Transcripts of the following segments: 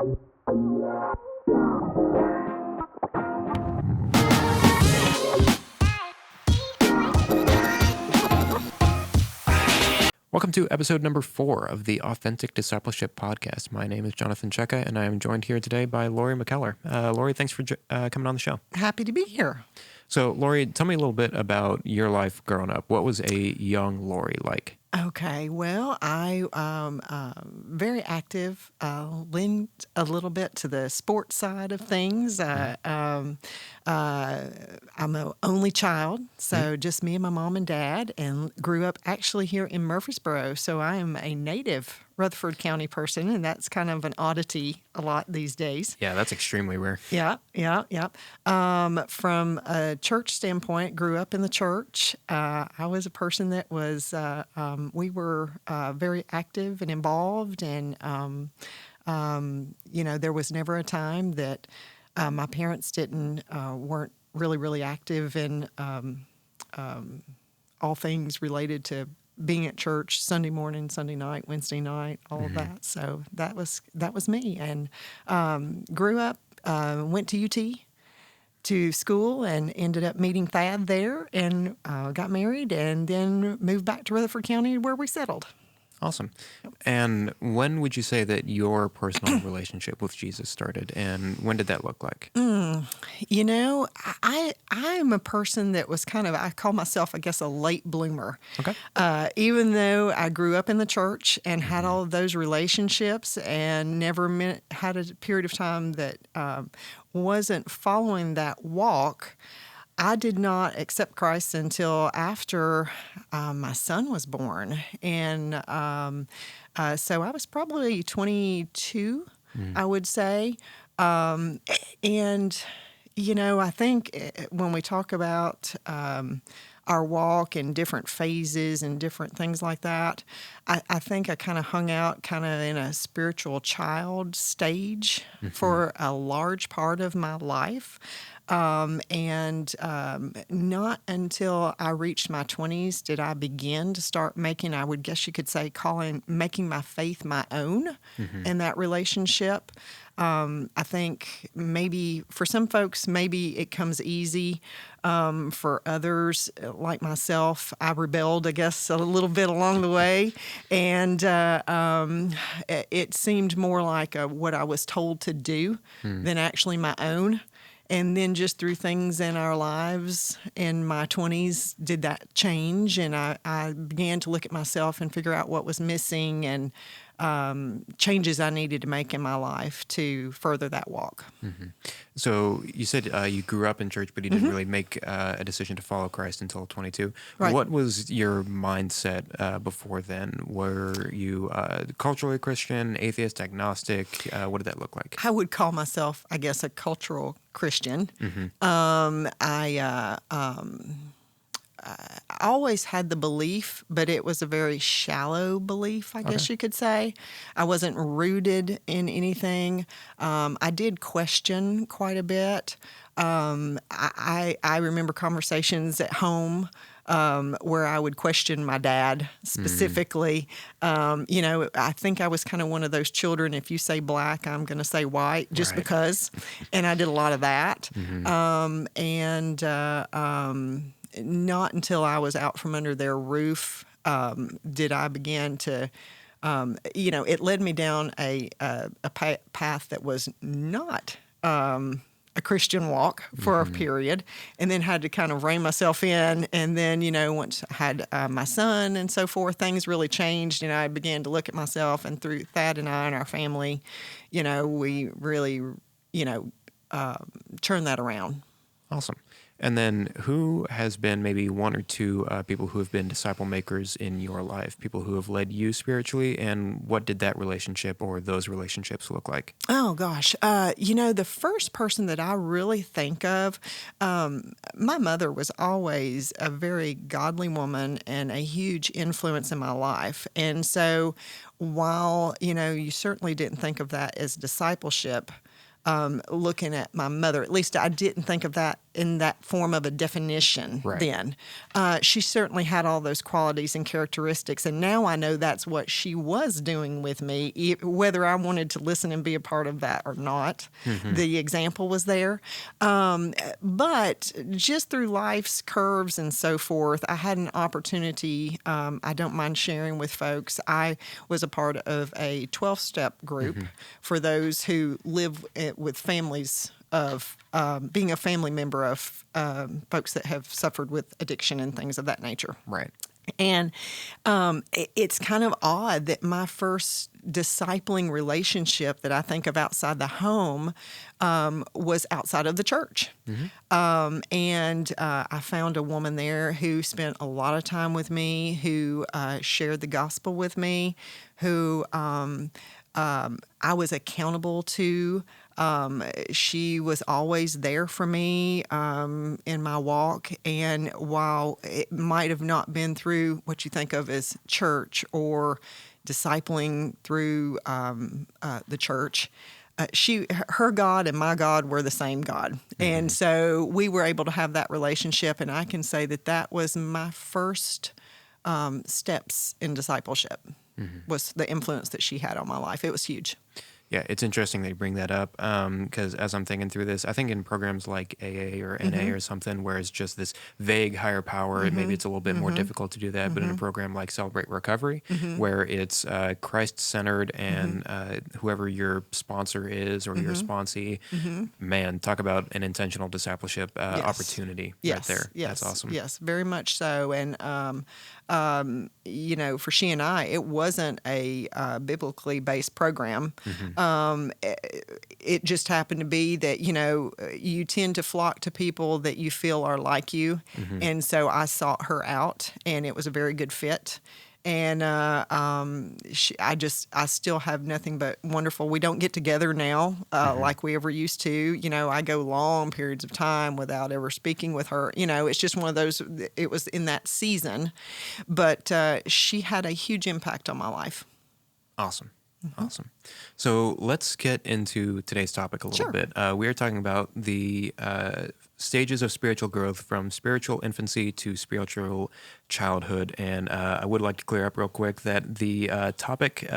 Welcome to episode number 4 of the Authentic Discipleship Podcast. My name is Jonathan Ciecka, and I am joined here today by Lori McKellar. Lori, thanks for coming on the show. Happy to be here. So, Lori, tell me a little bit about your life growing up. What was a young Lori like? Okay, well, I very active, leaned a little bit to the sports side of things. I'm an only child, so just me and my mom and dad, and grew up actually here in Murfreesboro. So I am a native Rutherford County person, and that's kind of an oddity a lot these days. Yeah, that's extremely rare. Yeah. From a church standpoint, grew up in the church. I was a person that was, we were very active and involved, and, there was never a time that my parents weren't really active in all things related to being at church Sunday morning, Sunday night, Wednesday night, all of that. So that was me, and grew up, went to UT to school, and ended up meeting Thad there, and got married, and then moved back to Rutherford County where we settled. Awesome. And when would you say that your personal relationship with Jesus started, and when did that look like? I'm a person that was I call myself, I guess, a late bloomer. Okay. Even though I grew up in the church and had all of those relationships, and never had a period of time that wasn't following that walk, I did not accept Christ until after my son was born. And so I was probably 22, I would say. I think when we talk about our walk and different phases and different things like that, I think I kind of hung out in a spiritual child stage for a large part of my life. And not until I reached my 20s did I begin to start making, I would guess you could say, making my faith my own in that relationship. I think maybe for some folks, maybe it comes easy. For others, like myself, I rebelled, I guess, a little bit along the way. And it seemed more like what I was told to do than actually my own. And then just through things in our lives in my 20s did that change, and I began to look at myself and figure out what was missing, and changes I needed to make in my life to further that walk. So you said you grew up in church, but you didn't really make a decision to follow Christ until 22. Right. What was your mindset before then? Were you culturally Christian, atheist, agnostic? What did that look like? I would call myself, I guess, a cultural Christian. I always had the belief, but it was a very shallow belief, I guess you could say. I wasn't rooted in anything. I did question quite a bit. I remember conversations at home where I would question my dad specifically. I think I was kind of one of those children, if you say black, I'm going to say white just because. And I did a lot of that. Not until I was out from under their roof did I begin to, it led me down a path that was not a Christian walk for a period, and then had to kind of rein myself in. And then, once I had my son and so forth, things really changed. I began to look at myself, and through Thad and I and our family, we really, turned that around. Awesome. And then who has been maybe one or two people who have been disciple makers in your life, people who have led you spiritually, and what did that relationship or those relationships look like? Oh, gosh. The first person that I really think of, my mother was always a very godly woman and a huge influence in my life. And so while, you certainly didn't think of that as discipleship, looking at my mother, at least I didn't think of that in that form of a definition. Right. Then she certainly had all those qualities and characteristics, and now I know that's what she was doing with me, whether I wanted to listen and be a part of that or not. The example was there, but just through life's curves and so forth, I had an opportunity. I don't mind sharing with folks. I was a part of a 12-step group for those who live with families of being a family member of folks that have suffered with addiction and things of that nature. Right. And it's kind of odd that my first discipling relationship that I think of outside the home was outside of the church. And I found a woman there who spent a lot of time with me, who shared the gospel with me, who I was accountable to. She was always there for me in my walk. And while it might have not been through what you think of as church or discipling through the church, her God and my God were the same God. And so we were able to have that relationship. And I can say that was my first steps in discipleship, was the influence that she had on my life. It was huge. Yeah, it's interesting that you bring that up because as I'm thinking through this, I think in programs like AA or NA or something where it's just this vague higher power, maybe it's a little bit more difficult to do that. But in a program like Celebrate Recovery, where it's Christ-centered and whoever your sponsor is or your sponsee, man, talk about an intentional discipleship opportunity right there. Yes, that's awesome. Yes, very much so. And for she and I, it wasn't a biblically based program. It just happened to be that, you tend to flock to people that you feel are like you. And so I sought her out, and it was a very good fit. And I still have nothing but wonderful. We don't get together now like we ever used to. I go long periods of time without ever speaking with her. It's just one of those. It was in that season, but she had a huge impact on my life. Awesome. Awesome. So let's get into today's topic a little bit. We are talking about the stages of spiritual growth from spiritual infancy to spiritual childhood. And I would like to clear up real quick that the topic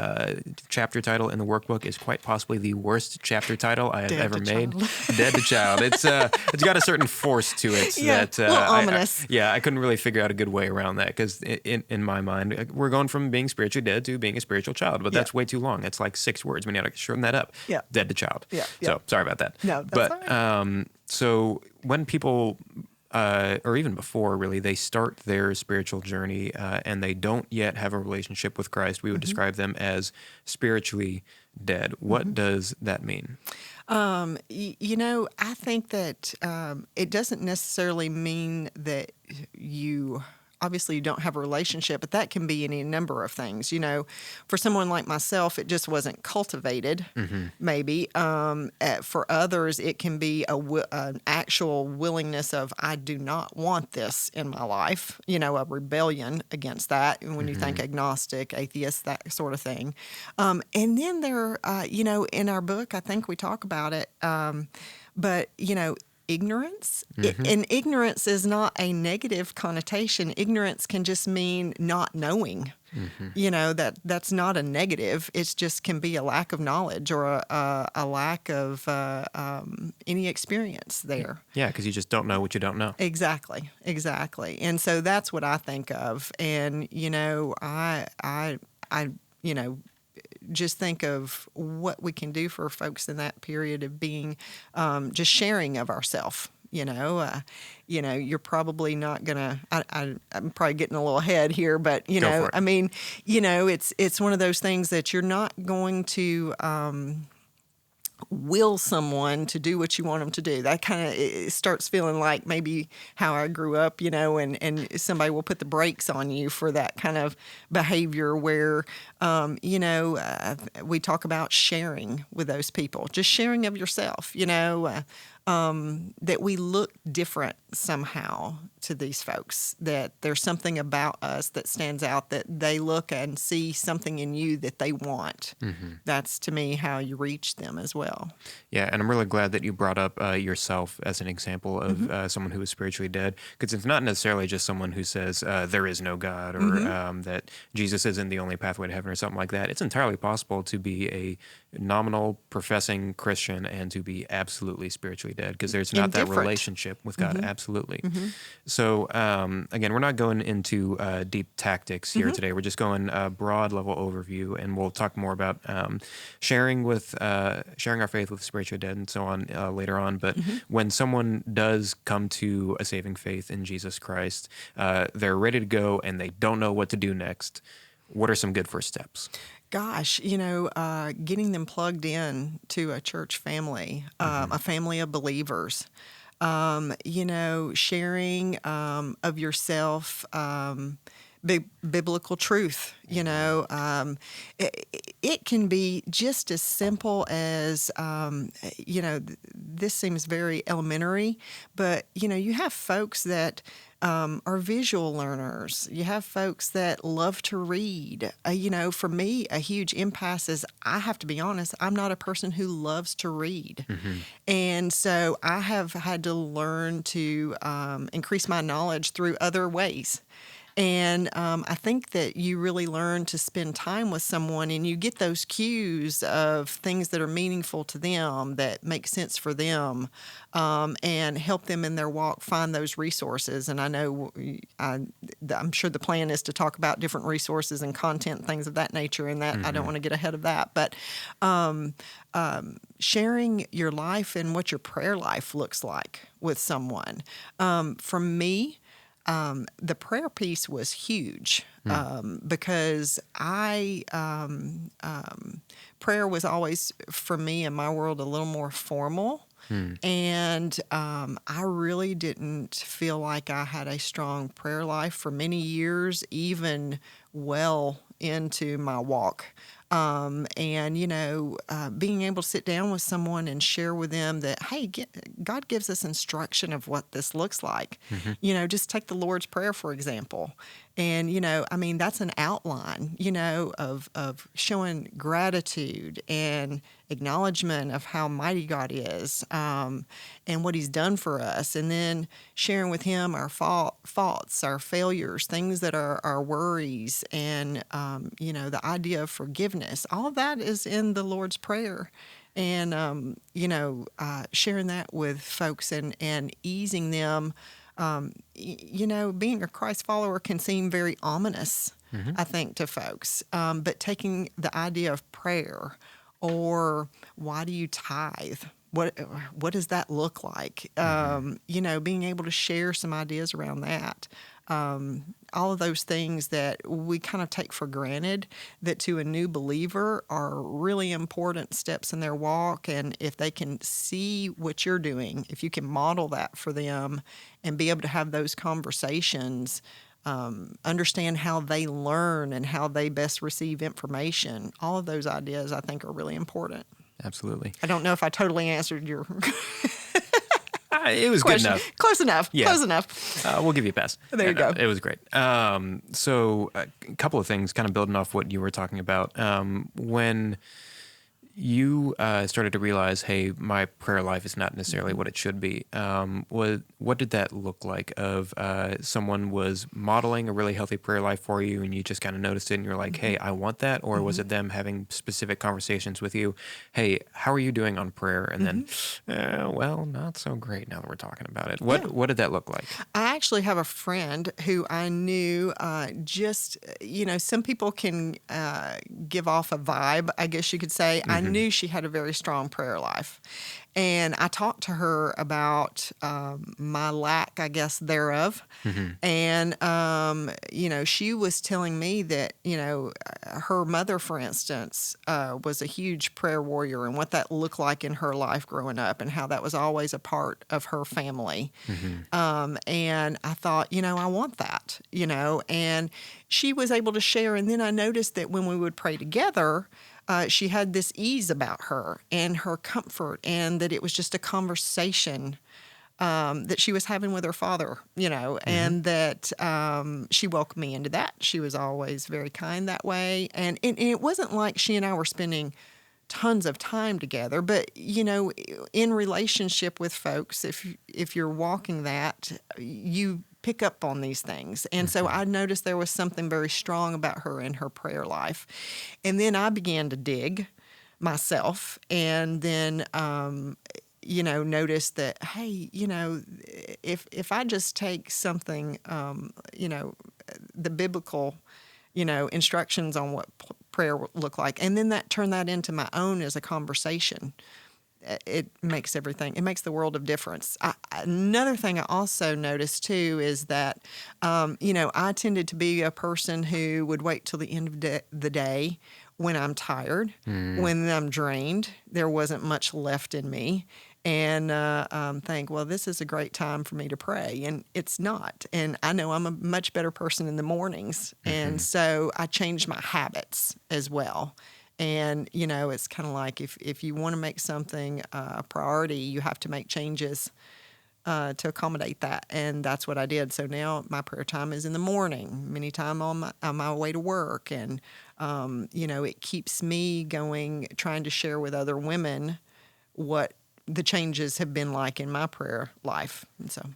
chapter title in the workbook is quite possibly the worst chapter title I have ever made. Dead to Child. It's got a certain force to it that a little ominous. I couldn't really figure out a good way around that because in my mind, we're going from being spiritually dead to being a spiritual child, but that's way too long. It's like 6 words. We need to shorten that up. Yeah. Dead to Child. Yeah. So sorry about that. No, that's all right. So when people, or even before really, they start their spiritual journey and they don't yet have a relationship with Christ, we would describe them as spiritually dead. What does that mean? I think that it doesn't necessarily mean that obviously you don't have a relationship, but that can be any number of things. For someone like myself, it just wasn't cultivated, maybe. For others, it can be an actual willingness of, I do not want this in my life, a rebellion against that. And when you think agnostic, atheist, that sort of thing. And then there, in our book, I think we talk about it, but, ignorance. And ignorance is not a negative connotation. Ignorance can just mean not knowing. That's not a negative. It's just can be a lack of knowledge or a lack of any experience there. Yeah, because you just don't know what you don't know. Exactly. And so that's what I think of. And I just think of what we can do for folks in that period of being just sharing of ourselves. You're probably not gonna. I'm probably getting a little ahead here, but it's one of those things that you're not going to will someone to do what you want them to do. That kind of it starts feeling like maybe how I grew up, and somebody will put the brakes on you for that kind of behavior where, we talk about sharing with those people, just sharing of yourself, that we look different somehow to these folks, that there's something about us that stands out, that they look and see something in you that they want. That's, to me, how you reach them as well. Yeah, and I'm really glad that you brought up yourself as an example of someone who is spiritually dead, because it's not necessarily just someone who says there is no God or that Jesus isn't the only pathway to heaven or something like that. It's entirely possible to be a nominal professing Christian and to be absolutely spiritually dead, because there's not that Indifferent. relationship with God. Absolutely. So again, we're not going into deep tactics here today. We're just going broad level overview, and we'll talk more about sharing our faith with spiritually dead and so on later on. But when someone does come to a saving faith in Jesus Christ, they're ready to go and they don't know what to do next. What are some good first steps? Gosh, getting them plugged in to a church family, a family of believers, sharing of yourself, biblical truth. It can be just as simple as, this seems very elementary, but, you have folks that are visual learners. You have folks that love to read. For me, a huge impasse is, I have to be honest, I'm not a person who loves to read. And so I have had to learn to increase my knowledge through other ways. And I think that you really learn to spend time with someone, and you get those cues of things that are meaningful to them, that make sense for them, and help them in their walk find those resources. And I know I'm sure the plan is to talk about different resources and content, things of that nature, and that I don't want to get ahead of that. But sharing your life and what your prayer life looks like with someone. For me, the prayer piece was huge because prayer was always, for me in my world, a little more formal. And I really didn't feel like I had a strong prayer life for many years, even well into my walk. Being able to sit down with someone and share with them that, hey, God gives us instruction of what this looks like. Just take the Lord's Prayer, for example. And, that's an outline, of showing gratitude and acknowledgement of how mighty God is, and what He's done for us. And then sharing with Him our faults, our failures, things that are our worries, and, the idea of forgiveness. All of that is in the Lord's Prayer. And, sharing that with folks and easing them. Being a Christ follower can seem very ominous, I think, to folks. But taking the idea of prayer, or why do you tithe? What does that look like? Being able to share some ideas around that. All of those things that we kind of take for granted, that to a new believer are really important steps in their walk. And if they can see what you're doing, if you can model that for them and be able to have those conversations, understand how they learn and how they best receive information, all of those ideas I think are really important. Absolutely. I don't know if I totally answered your It was question. Good enough. Close enough. Yeah. Close enough. We'll give you a pass. There you go. It was great. So a couple of things, kind of building off what you were talking about. When you started to realize, hey, my prayer life is not necessarily what it should be, what did that look like? Of someone was modeling a really healthy prayer life for you, and you just kind of noticed it, and you're like, hey, I want that? Or was it them having specific conversations with you? Hey, how are you doing on prayer? And then, well, not so great now that we're talking about it. What did that look like? I actually have a friend who I knew some people can give off a vibe, I guess you could say. I knew she had a very strong prayer life. And I talked to her about my lack, I guess, thereof. And, she was telling me that, her mother, for instance, was a huge prayer warrior, and what that looked like in her life growing up, and how that was always a part of her family. And I thought, I want that, and she was able to share. And then I noticed that when we would pray together, she had this ease about her and her comfort, and that it was just a conversation that she was having with her father, and that she welcomed me into that. She was always very kind that way. And it wasn't like she and I were spending tons of time together, but, in relationship with folks, if you're walking that, you pick up on these things. And so I noticed there was something very strong about her in her prayer life. And then I began to dig myself, and then notice that, hey, if I just take something, the biblical, instructions on what prayer look like, and then turn that into my own as a conversation, it makes the world of difference. Another thing I also noticed too is that, I tended to be a person who would wait till the end of the day when I'm tired, when I'm drained, there wasn't much left in me, and think, well, this is a great time for me to pray. And it's not. And I know I'm a much better person in the mornings. And so I changed my habits as well. And, it's kind of like if you want to make something a priority, you have to make changes to accommodate that. And that's what I did. So now my prayer time is in the morning, many times on my way to work. And, it keeps me going, trying to share with other women what the changes have been like in my prayer life. And so.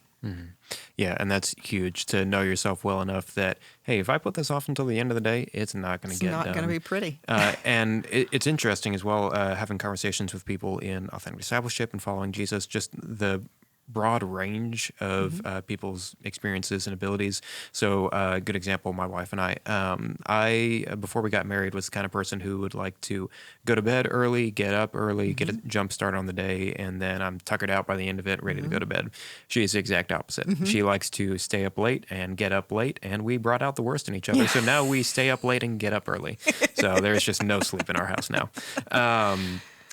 Yeah, and that's huge, to know yourself well enough that, hey, if I put this off until the end of the day, it's not going to get done. It's not going to be pretty. And it's interesting as well, having conversations with people in authentic discipleship and following Jesus, just the broad range of people's experiences and abilities. So a good example, my wife and I, before we got married, was the kind of person who would like to go to bed early, get up early, get a jump start on the day, and then I'm tuckered out by the end of it, ready to go to bed. She is the exact opposite. She likes to stay up late and get up late, and we brought out the worst in each other. So now we stay up late and get up early. So there's just no sleep in our house now.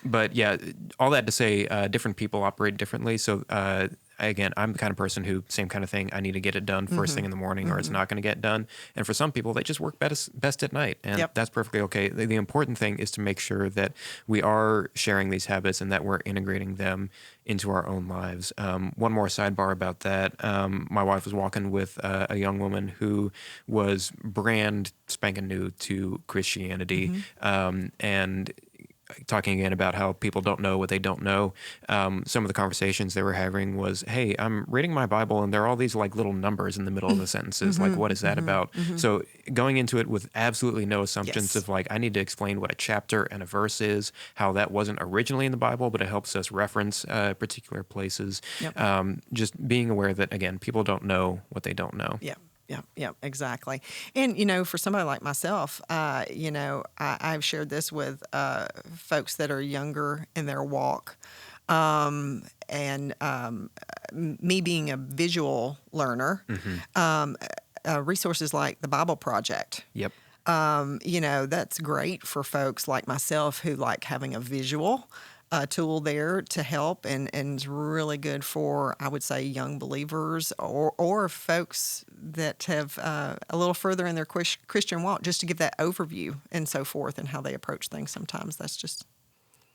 But yeah, all that to say, different people operate differently. So again, I'm the kind of person who, same kind of thing, I need to get it done first thing in the morning or it's not going to get done. And for some people, they just work best at night. And that's perfectly okay. The important thing is to make sure that we are sharing these habits and that we're integrating them into our own lives. One more sidebar about that. My wife was walking with a young woman who was brand spanking new to Christianity. And talking again about how people don't know what they don't know. Some of the conversations they were having was, hey, I'm reading my Bible and there are all these like little numbers in the middle of the sentences. Like, what is that about? So going into it with absolutely no assumptions of like, I need to explain what a chapter and a verse is, how that wasn't originally in the Bible, but it helps us reference particular places. Just being aware that, again, people don't know what they don't know. Yeah, exactly. And, for somebody like myself, I've shared this with folks that are younger in their walk. Me being a visual learner, resources like the Bible Project. That's great for folks like myself who like having a visual tool there to help, and is really good for, I would say, young believers or folks that have a little further in their Christian walk, just to give that overview and so forth and how they approach things sometimes. That's just...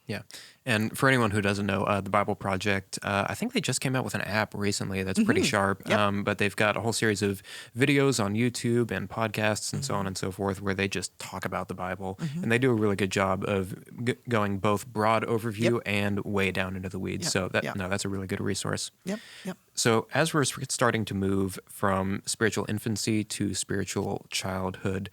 Yeah. And for anyone who doesn't know, the Bible Project, I think they just came out with an app recently that's pretty sharp, but they've got a whole series of videos on YouTube and podcasts and so on and so forth where they just talk about the Bible. And they do a really good job of going both broad overview and way down into the weeds. So that's a really good resource. So as we're starting to move from spiritual infancy to spiritual childhood,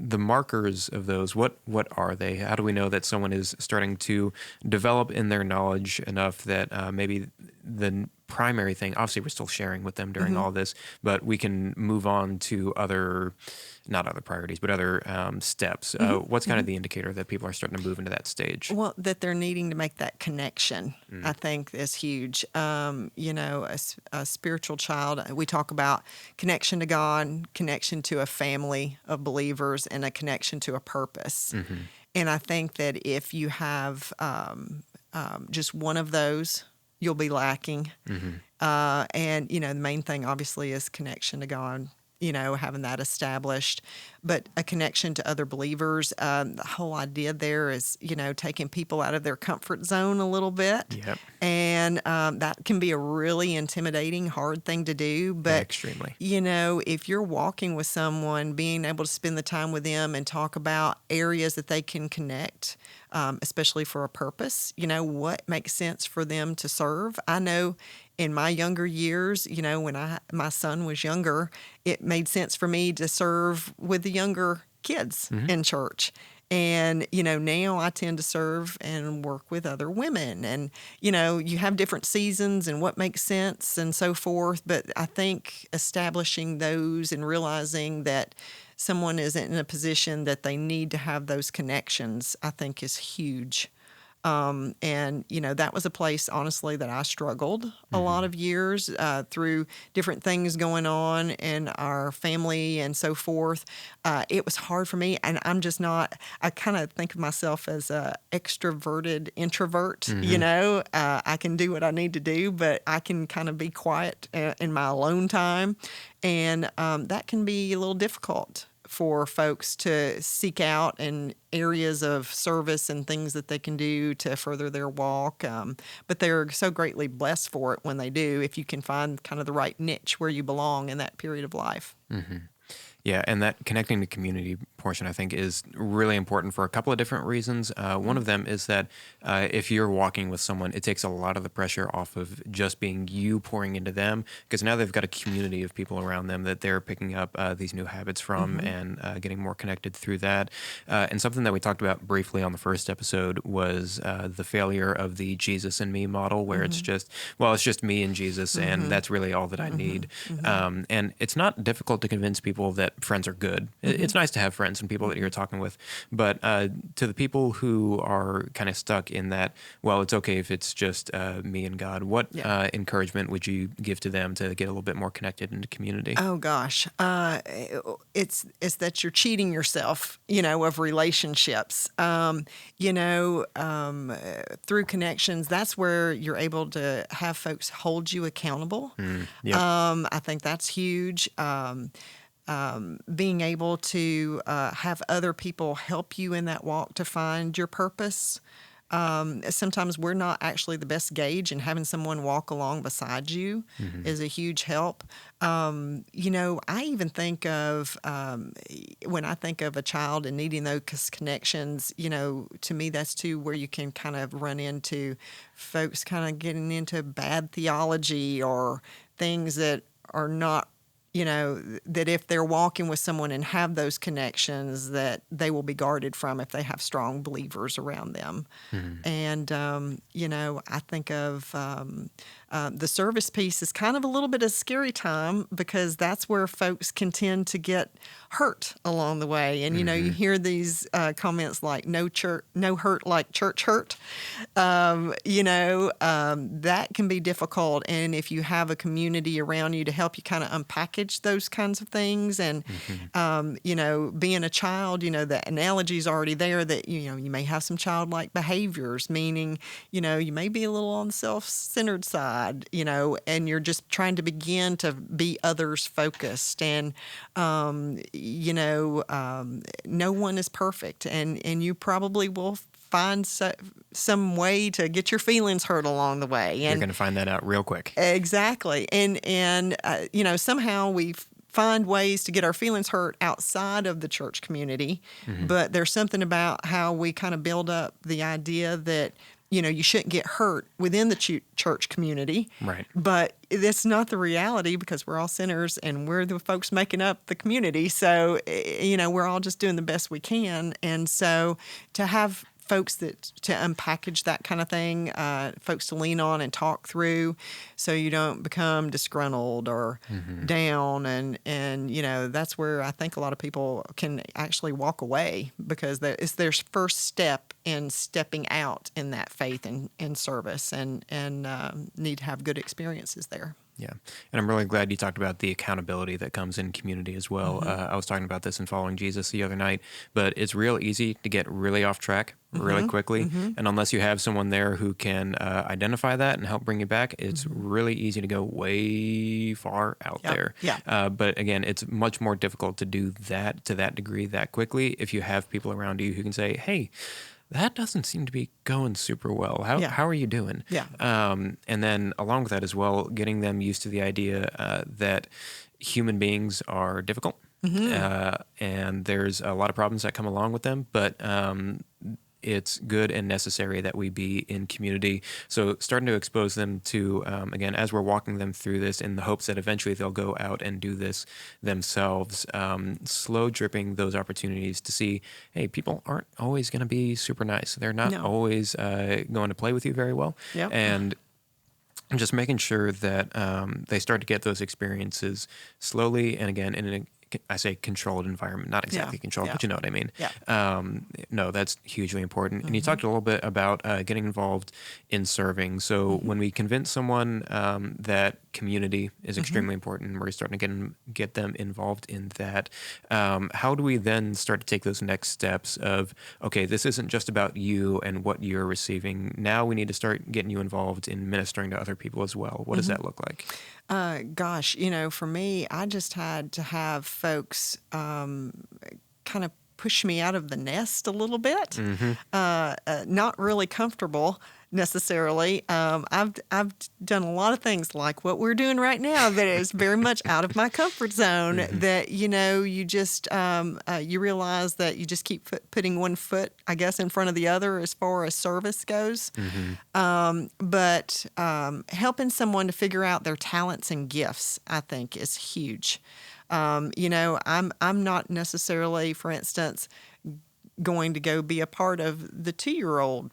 the markers of those, what are they? How do we know that someone is starting to develop in their knowledge enough that maybe the primary thing, obviously we're still sharing with them during all this, but we can move on to not other priorities, but other steps. What's kind of the indicator that people are starting to move into that stage? Well, that they're needing to make that connection, I think, is huge. A spiritual child, we talk about connection to God, connection to a family of believers, and a connection to a purpose. And I think that if you have just one of those, you'll be lacking. And, the main thing, obviously, is connection to God. Having that established. but a connection to other believers. The whole idea there is, taking people out of their comfort zone a little bit. Yep. And that can be a really intimidating, hard thing to do. But, Extremely. if you're walking with someone, being able to spend the time with them and talk about areas that they can connect, especially for a purpose, what makes sense for them to serve. I know in my younger years, when my son was younger, it made sense for me to serve with the younger kids in church. And, now I tend to serve and work with other women. And, you have different seasons and what makes sense and so forth. But I think establishing those and realizing that someone is in a position that they need to have those connections, I think is huge. And, that was a place, honestly, that I struggled a lot of years through different things going on in our family and so forth. It was hard for me, and I'm just not, I kind of think of myself as a extroverted introvert, I can do what I need to do, but I can kind of be quiet in my alone time, and that can be a little difficult for folks to seek out in areas of service and things that they can do to further their walk. But they're so greatly blessed for it when they do, if you can find kind of the right niche where you belong in that period of life. Yeah, and that connecting to community portion, I think, is really important for a couple of different reasons. One of them is that if you're walking with someone, it takes a lot of the pressure off of just being you pouring into them, because now they've got a community of people around them that they're picking up these new habits from and getting more connected through that. And something that we talked about briefly on the first episode was the failure of the Jesus and me model, where it's just me and Jesus, and that's really all that I need. And it's not difficult to convince people that friends are good. It's nice to have friends and people that you're talking with, but to the people who are kind of stuck in that, well, it's okay if it's just me and God, what encouragement would you give to them to get a little bit more connected into community? Oh gosh, it's that you're cheating yourself, of relationships. Through connections, that's where you're able to have folks hold you accountable. I think that's huge. Being able to have other people help you in that walk to find your purpose. Sometimes we're not actually the best gauge, and having someone walk along beside you is a huge help. I even think of, when I think of a child and needing those connections, to me that's too where you can kind of run into folks kind of getting into bad theology or things that are not, that if they're walking with someone and have those connections, that they will be guarded from if they have strong believers around them. And, I think of the service piece is kind of a little bit of a scary time, because that's where folks can tend to get hurt along the way. And, you hear these comments like no hurt like church hurt. That can be difficult. And if you have a community around you to help you kind of unpackage those kinds of things, and, being a child, the analogy is already there that, you may have some childlike behaviors, meaning, you may be a little on the self-centered side, and you're just trying to begin to be others focused. And, no one is perfect, and you probably will find some way to get your feelings hurt along the way. And you're going to find that out real quick. Exactly. And somehow we find ways to get our feelings hurt outside of the church community. But there's something about how we kind of build up the idea that, you shouldn't get hurt within the church community. Right. But that's not the reality, because we're all sinners and we're the folks making up the community. So, we're all just doing the best we can. And so to have folks to unpackage that kind of thing, folks to lean on and talk through, so you don't become disgruntled or down, and that's where I think a lot of people can actually walk away, because it's their first step in stepping out in that faith and service, and need to have good experiences there. Yeah. And I'm really glad you talked about the accountability that comes in community as well. I was talking about this in Following Jesus the other night, but it's real easy to get really off track really quickly. And unless you have someone there who can identify that and help bring you back, it's really easy to go way far out there. Yeah. But again, it's much more difficult to do that to that degree that quickly if you have people around you who can say, hey, that doesn't seem to be going super well. How are you doing? Yeah. And then along with that as well, getting them used to the idea that human beings are difficult. And there's a lot of problems that come along with them, but it's good and necessary that we be in community. So starting to expose them to, again, as we're walking them through this in the hopes that eventually they'll go out and do this themselves, slow dripping those opportunities to see, hey, people aren't always going to be super nice. They're not always going to play with you very well. Yep. And just making sure that they start to get those experiences slowly and again in I say controlled environment, not exactly controlled, but you know what I mean. Yeah. No, that's hugely important. And you talked a little bit about getting involved in serving. So when we convince someone that community is extremely important, we're starting to get them involved in that. How do we then start to take those next steps of, okay, this isn't just about you and what you're receiving. Now we need to start getting you involved in ministering to other people as well. What does that look like? Gosh, for me, I just had to have folks kind of push me out of the nest a little bit. Not really comfortable necessarily. I've done a lot of things like what we're doing right now that is very much out of my comfort zone. That you just you realize that you just keep putting one foot, I guess, in front of the other as far as service goes. But helping someone to figure out their talents and gifts, I think, is huge. I'm not necessarily, for instance, going to go be a part of the 2-year-old,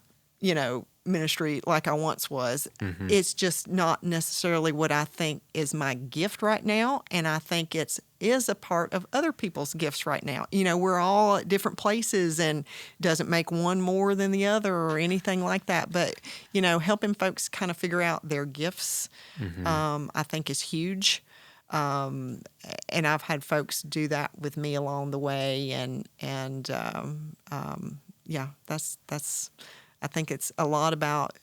ministry like I once was. It's just not necessarily what I think is my gift right now, and I think is a part of other people's gifts right now. We're all at different places, and doesn't make one more than the other or anything like that. But helping folks kind of figure out their gifts, I think is huge. And I've had folks do that with me along the way, and that's. I think it's a lot about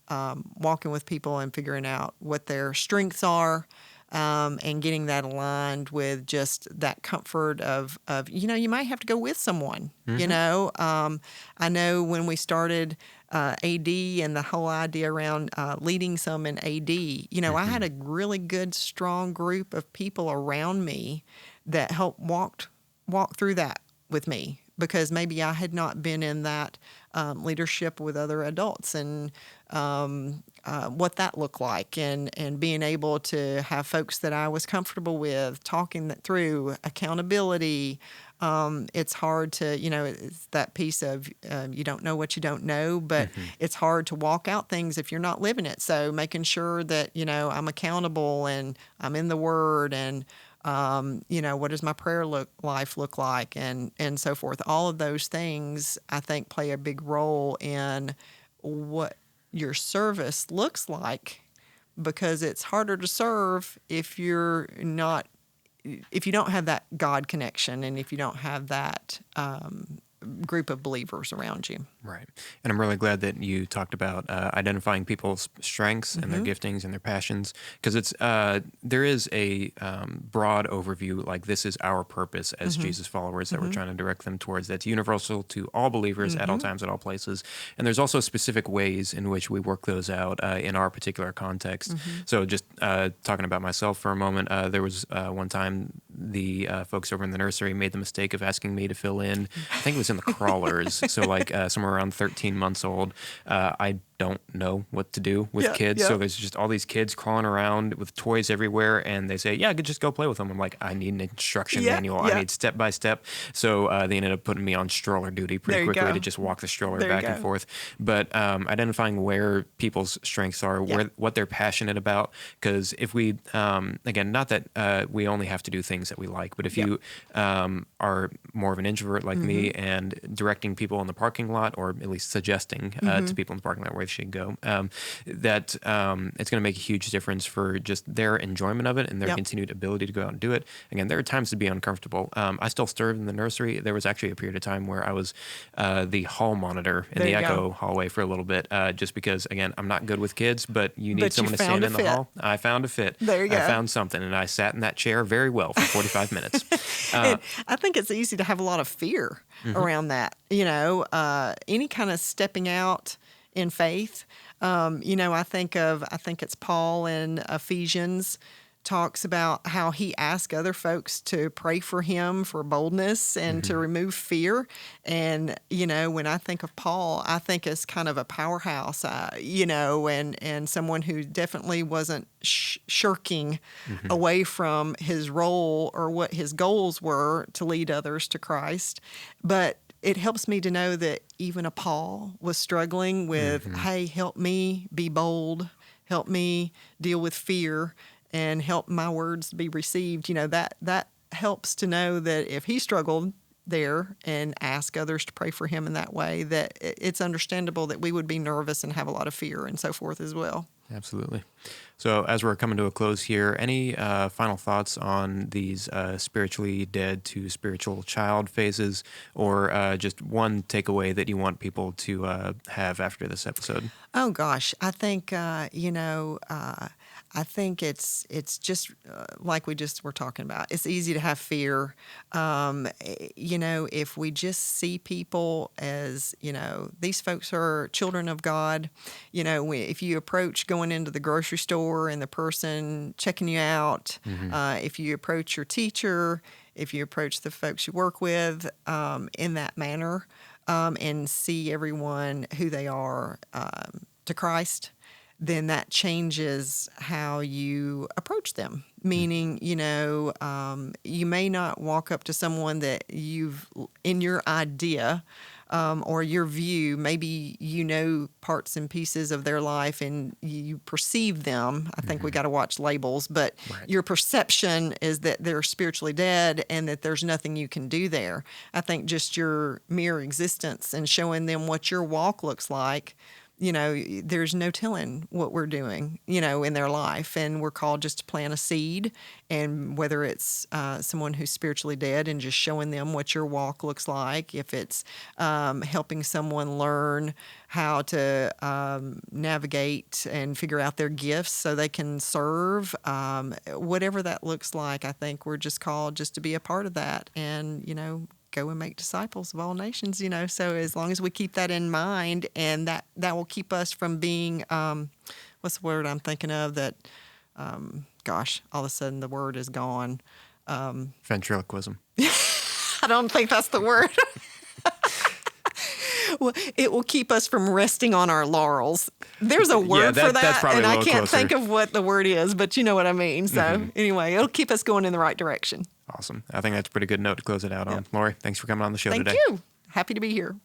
walking with people and figuring out what their strengths are, and getting that aligned with just that comfort of you might have to go with someone. I know when we started AD and the whole idea around leading some in AD, I had a really good, strong group of people around me that helped walk through that with me, because maybe I had not been in that leadership with other adults, and what that looked like, and being able to have folks that I was comfortable with, talking that through, accountability. It's hard to, it's that piece of you don't know what you don't know, but it's hard to walk out things if you're not living it. So making sure that, I'm accountable and I'm in the Word, and what does my prayer life look like, and so forth. All of those things, I think, play a big role in what your service looks like, because it's harder to serve if you don't have that God connection, and if you don't have that group of believers around you. Right. And I'm really glad that you talked about identifying people's strengths and their giftings and their passions, because it's there is a broad overview, like this is our purpose as Jesus followers that we're trying to direct them towards. That's universal to all believers at all times, at all places. And there's also specific ways in which we work those out in our particular context. So just talking about myself for a moment, there was one time the folks over in the nursery made the mistake of asking me to fill in, I think it was in the crawlers, so like somewhere around 13 months old. I don't know what to do with kids, so there's just all these kids crawling around with toys everywhere, and they say, I could just go play with them. I'm like, I need an instruction manual. I need step by step. So they ended up putting me on stroller duty pretty quickly to just walk the stroller back and forth. But identifying where people's strengths are, what they're passionate about, because if we, again, not that we only have to do things that we like, but if you are more of an introvert like me, and directing people in the parking lot or at least suggesting to people in the parking lot where they should go, that it's going to make a huge difference for just their enjoyment of it and their continued ability to go out and do it. Again, there are times to be uncomfortable. I still served in the nursery. There was actually a period of time where I was the hall monitor in the Echo hallway for a little bit, just because, again, I'm not good with kids, but you need someone to stand in the hall. I found a fit. There you go. I found something, and I sat in that chair very well for 45 minutes. I think it's easy to have a lot of fear around that. Any kind of stepping out in faith. I think it's Paul in Ephesians talks about how he asked other folks to pray for him for boldness and to remove fear. And, when I think of Paul, I think as kind of a powerhouse, and someone who definitely wasn't shirking away from his role or what his goals were to lead others to Christ. But it helps me to know that even a Paul was struggling with, hey, help me be bold, help me deal with fear, and help my words be received. That helps to know that if he struggled there and ask others to pray for him in that way, that it's understandable that we would be nervous and have a lot of fear and so forth as well. Absolutely. So as we're coming to a close here, any final thoughts on these spiritually dead to spiritual child phases, or just one takeaway that you want people to have after this episode? Oh, gosh. I think, I think it's just like we just were talking about. It's easy to have fear. If we just see people as, these folks are children of God. If you approach going into the grocery store and the person checking you out, if you approach your teacher, if you approach the folks you work with in that manner, and see everyone who they are to Christ, then that changes how you approach them. Meaning, you may not walk up to someone that you've, in your idea or your view, maybe parts and pieces of their life and you perceive them. I think we got to watch labels, but your perception is that they're spiritually dead and that there's nothing you can do there. I think just your mere existence and showing them what your walk looks like, there's no telling what we're doing, in their life. And we're called just to plant a seed. And whether it's someone who's spiritually dead and just showing them what your walk looks like, if it's helping someone learn how to navigate and figure out their gifts so they can serve, whatever that looks like, I think we're just called just to be a part of that and, go and make disciples of all nations, So as long as we keep that in mind, and that will keep us from being, what's the word I'm thinking of that, all of a sudden the word is gone. Ventriloquism. I don't think that's the word. Well, it will keep us from resting on our laurels. There's a word for that, and I can't think of what the word is, but you know what I mean. So anyway, it'll keep us going in the right direction. Awesome. I think that's a pretty good note to close it out on. Lori, thanks for coming on the show today. Thank you. Happy to be here.